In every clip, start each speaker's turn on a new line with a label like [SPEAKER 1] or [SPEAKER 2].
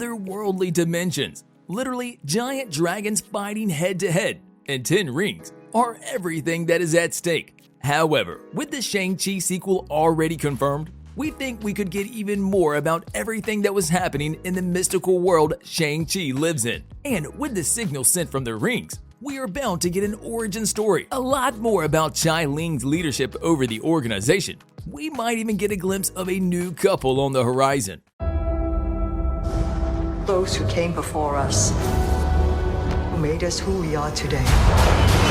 [SPEAKER 1] otherworldly dimensions. Literally, giant dragons fighting head to head, and 10 rings are everything that is at stake. However, with the Shang-Chi sequel already confirmed, we think we could get even more about everything that was happening in the mystical world Shang-Chi lives in. And with the signal sent from the rings, we are bound to get an origin story, a lot more about Xialing's leadership over the organization. We might even get a glimpse of a new couple on the horizon.
[SPEAKER 2] Those who came before us, who made us who we are today.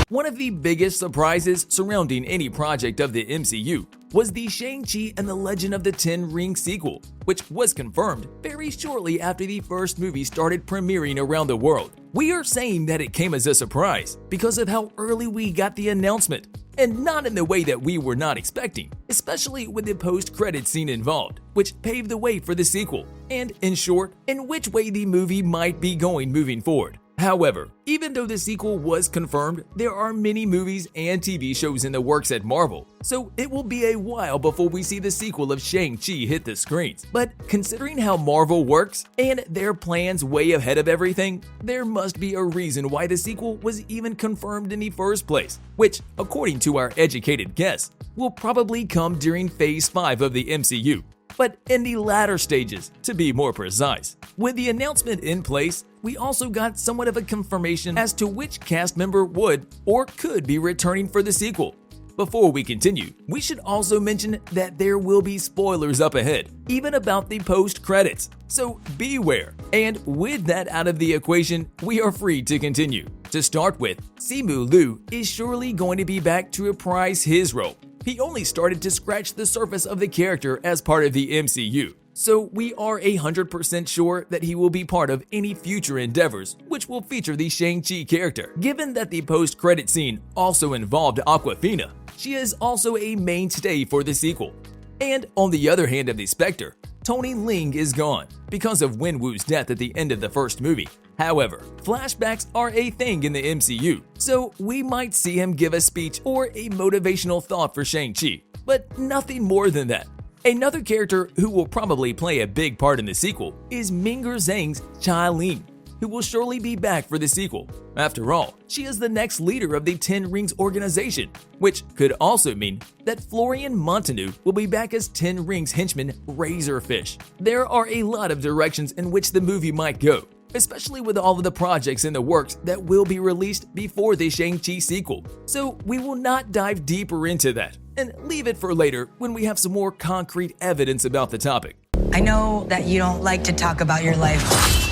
[SPEAKER 1] One of the biggest surprises surrounding any project of the MCU was the Shang-Chi and the Legend of the Ten Rings sequel, which was confirmed very shortly after the first movie started premiering around the world. We are saying that it came as a surprise because of how early we got the announcement, and not in the way that we were not expecting, especially with the post-credit scene involved, which paved the way for the sequel, and in short, in which way the movie might be going moving forward. However, even though the sequel was confirmed, there are many movies and TV shows in the works at Marvel, so it will be a while before we see the sequel of Shang-Chi hit the screens. But considering how Marvel works and their plans way ahead of everything, there must be a reason why the sequel was even confirmed in the first place, which, according to our educated guess, will probably come during Phase 5 of the MCU. But in the latter stages, to be more precise. With the announcement in place, we also got somewhat of a confirmation as to which cast member would or could be returning for the sequel. Before we continue, we should also mention that there will be spoilers up ahead, even about the post-credits, so beware. And with that out of the equation, we are free to continue. To start with, Simu Liu is surely going to be back to reprise his role. He only started to scratch the surface of the character as part of the MCU, so we are 100% sure that he will be part of any future endeavors which will feature the Shang-Chi character. Given that the post-credit scene also involved Awkwafina, she is also a mainstay for the sequel. And on the other hand of the specter, Tony Leung is gone because of Wenwu's death at the end of the first movie. However, flashbacks are a thing in the MCU, so we might see him give a speech or a motivational thought for Shang-Chi, but nothing more than that. Another character who will probably play a big part in the sequel is Meng'er Zhang's Xialing, who will surely be back for the sequel. After all, she is the next leader of the Ten Rings organization, which could also mean that Florian Munteanu will be back as Ten Rings henchman Razorfish. There are a lot of directions in which the movie might go, especially with all of the projects in the works that will be released before the Shang-Chi sequel. So we will not dive deeper into that, and leave it for later when we have some more concrete evidence about the topic.
[SPEAKER 3] I know that you don't like to talk about your life,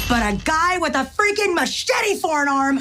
[SPEAKER 3] but a guy with a freaking machete for an arm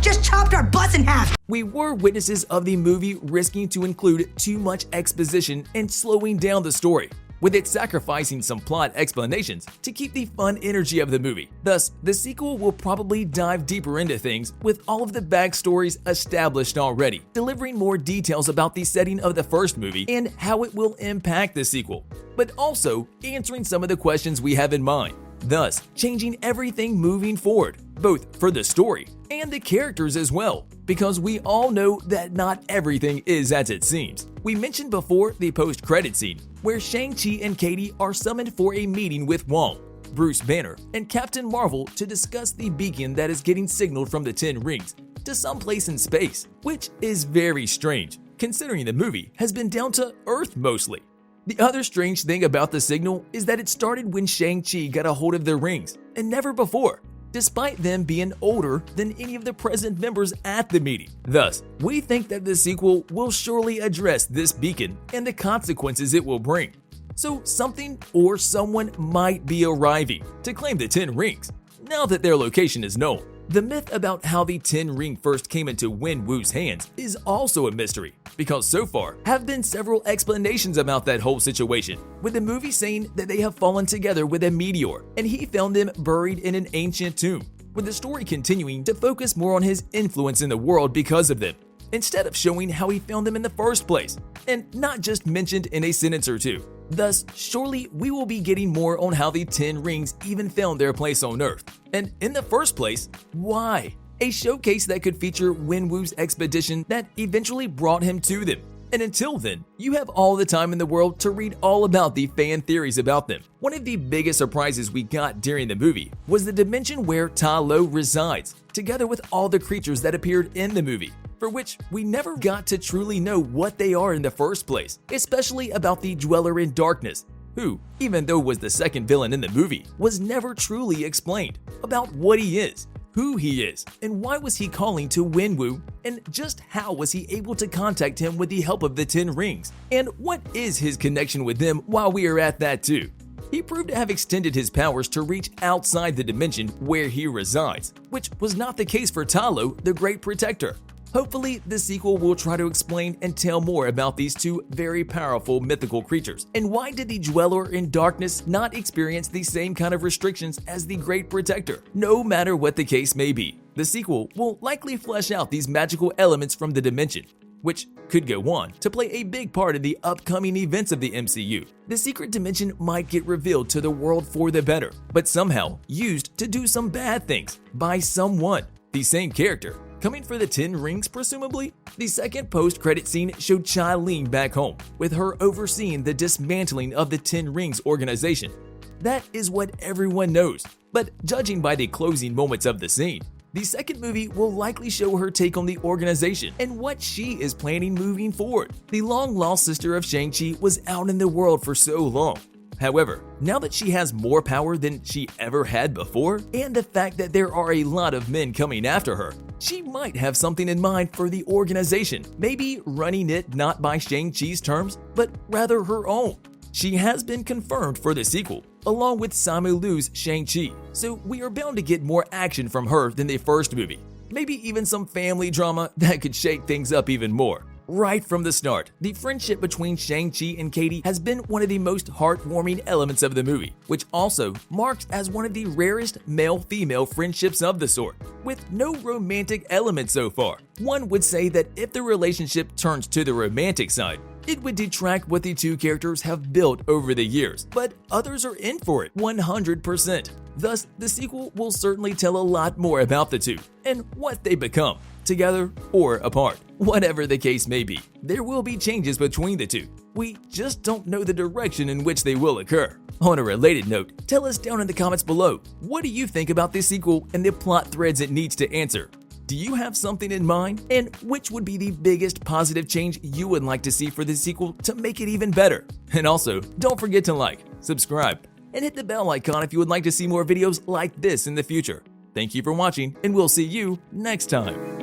[SPEAKER 3] just chopped our butts in half.
[SPEAKER 1] We were witnesses of the movie risking to include too much exposition and slowing down the story, with it sacrificing some plot explanations to keep the fun energy of the movie. Thus, the sequel will probably dive deeper into things with all of the backstories established already, delivering more details about the setting of the first movie and how it will impact the sequel, but also answering some of the questions we have in mind, thus changing everything moving forward, both for the story and the characters as well, because we all know that not everything is as it seems. We mentioned before the post-credit scene, where Shang-Chi and Katie are summoned for a meeting with Walt, Bruce Banner, and Captain Marvel to discuss the beacon that is getting signaled from the Ten Rings to someplace in space, which is very strange, considering the movie has been down to Earth mostly. The other strange thing about the signal is that it started when Shang-Chi got a hold of the rings, and never before, despite them being older than any of the present members at the meeting. Thus, we think that the sequel will surely address this beacon and the consequences it will bring. So something or someone might be arriving to claim the Ten Rings, now that their location is known. The myth about how the Ten Ring first came into Wenwu's hands is also a mystery, because so far have been several explanations about that whole situation, with the movie saying that they have fallen together with a meteor and he found them buried in an ancient tomb, with the story continuing to focus more on his influence in the world because of them, instead of showing how he found them in the first place, and not just mentioned in a sentence or two. Thus, surely we will be getting more on how the Ten Rings even found their place on Earth, and in the first place, why? A showcase that could feature Wenwu's expedition that eventually brought him to them, And until then, you have all the time in the world to read all about the fan theories about them. One of the biggest surprises we got during the movie was the dimension where Ta Lo resides, together with all the creatures that appeared in the movie, for which we never got to truly know what they are in the first place, especially about the Dweller in Darkness, who, even though was the second villain in the movie, was never truly explained about what he is, who he is, and why was he calling to Wenwu, and just how was he able to contact him with the help of the 10 rings, and what is his connection with them while we are at that too. He proved to have extended his powers to reach outside the dimension where he resides, which was not the case for Ta Lo, the Great Protector. Hopefully, the sequel will try to explain and tell more about these two very powerful mythical creatures. And why did the Dweller in Darkness not experience the same kind of restrictions as the Great Protector? No matter what the case may be, the sequel will likely flesh out these magical elements from the dimension, which could go on to play a big part in the upcoming events of the MCU. The secret dimension might get revealed to the world for the better, but somehow used to do some bad things by someone, the same character. Coming for the 10 rings, presumably? The second post-credit scene showed Xialing back home, with her overseeing the dismantling of the 10 rings organization. That is what everyone knows, but judging by the closing moments of the scene, the second movie will likely show her take on the organization and what she is planning moving forward. The long-lost sister of Shang-Chi was out in the world for so long. However, now that she has more power than she ever had before, and the fact that there are a lot of men coming after her, she might have something in mind for the organization, maybe running it not by Shang-Chi's terms, but rather her own. She has been confirmed for the sequel, along with Simu Liu's Shang-Chi, so we are bound to get more action from her than the first movie. Maybe even some family drama that could shake things up even more. Right from the start, the friendship between Shang-Chi and Katie has been one of the most heartwarming elements of the movie, which also marks as one of the rarest male-female friendships of the sort, with no romantic element so far. One would say that if the relationship turns to the romantic side, it would detract what the two characters have built over the years, but others are in for it 100%. Thus, the sequel will certainly tell a lot more about the two and what they become, together or apart. Whatever the case may be, there will be changes between the two. We just don't know the direction in which they will occur. On a related note, tell us down in the comments below, what do you think about this sequel and the plot threads it needs to answer? Do you have something in mind? And which would be the biggest positive change you would like to see for this sequel to make it even better? And also, don't forget to like, subscribe, and hit the bell icon if you would like to see more videos like this in the future. Thank you for watching, and we'll see you next time.